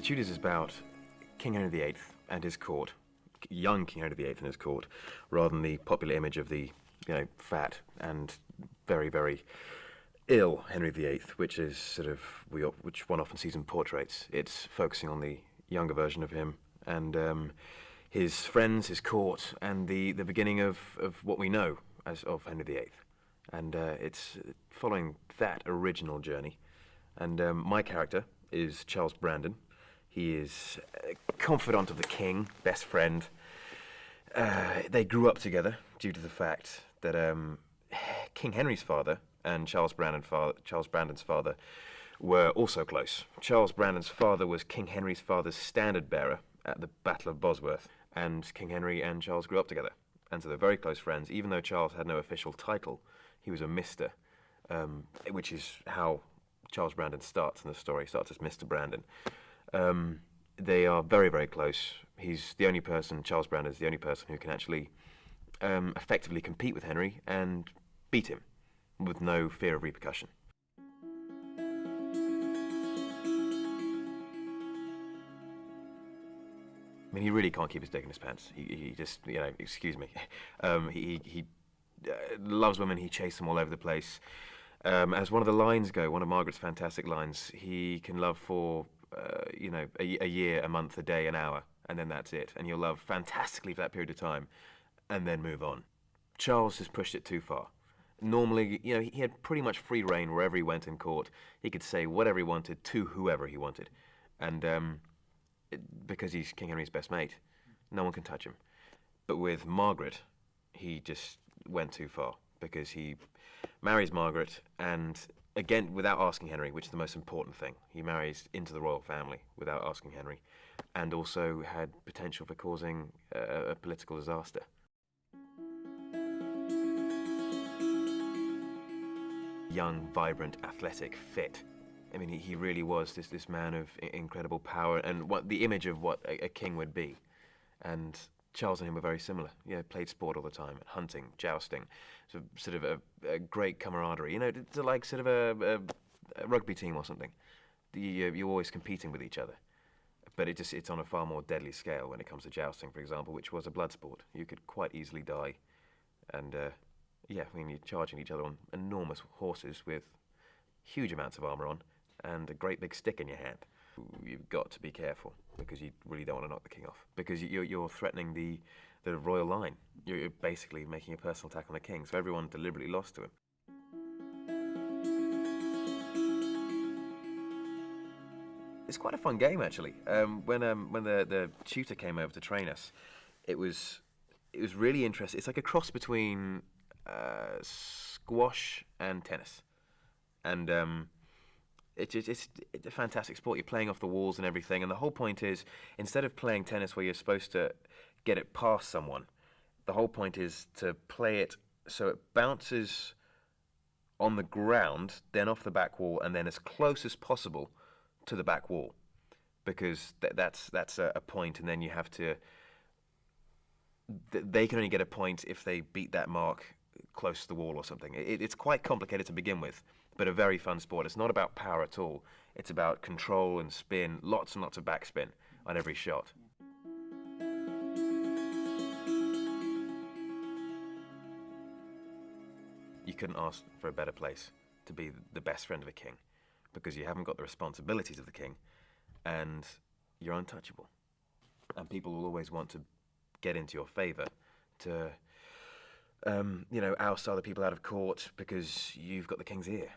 Tudors is about King Henry VIII and his court, young King Henry VIII and his court, rather than the popular image of the, fat and very, very ill Henry VIII, which is which one often sees in portraits. It's focusing on the younger version of him and his friends, his court, and the beginning of what we know as of Henry VIII. And it's following that original journey. And my character is Charles Brandon. He is a confidant of the king, best friend. They grew up together due to the fact that King Henry's father and Charles Brandon's father were also close. Charles Brandon's father was King Henry's father's standard bearer at the Battle of Bosworth, and King Henry and Charles grew up together. And so they're very close friends. Even though Charles had no official title, he was a Mr., which is how Charles Brandon starts in the story. He starts as Mr. Brandon. They are very, very close. Charles Brandon is the only person who can actually effectively compete with Henry and beat him with no fear of repercussion. I mean, he really can't keep his dick in his pants. He just, excuse me. He loves women. He chases them all over the place. As one of the lines go, one of Margaret's fantastic lines, he can love for, a year, a month, a day, an hour, and then that's it. And he'll love fantastically for that period of time, and then move on. Charles has pushed it too far. Normally, he had pretty much free reign wherever he went in court. He could say whatever he wanted to whoever he wanted. And because he's King Henry's best mate, no one can touch him. But with Margaret, he just went too far, because he marries Margaret, and again, without asking Henry, which is the most important thing. He marries into the royal family without asking Henry, and also had potential for causing a political disaster. Young, vibrant, athletic, fit. I mean, he really was this man of incredible power, and the image of what a king would be. And Charles and him were very similar. Played sport all the time, hunting, jousting, so sort of a great camaraderie. It's like sort of a rugby team or something. You're always competing with each other, but it's on a far more deadly scale when it comes to jousting, for example, which was a blood sport. You could quite easily die, and you're charging each other on enormous horses with huge amounts of armour on and a great big stick in your hand. You've got to be careful, because you really don't want to knock the king off, because you're threatening the royal line. You're basically making a personal attack on the king, so everyone deliberately lost to him. It's quite a fun game, actually. When the tutor came over to train us, it was really interesting. It's like a cross between squash and tennis, and it's a fantastic sport. You're playing off the walls and everything, and the whole point is, instead of playing tennis where you're supposed to get it past someone, the whole point is to play it so it bounces on the ground, then off the back wall, and then as close as possible to the back wall, because that's a point, and then you have to. They can only get a point if they beat that mark close to the wall or something. It's quite complicated to begin with, but a very fun sport. It's not about power at all. It's about control and spin, lots and lots of backspin on every shot. You couldn't ask for a better place to be the best friend of a king, because you haven't got the responsibilities of the king, and you're untouchable. And people will always want to get into your favour to oust other people out of court, because you've got the king's ear.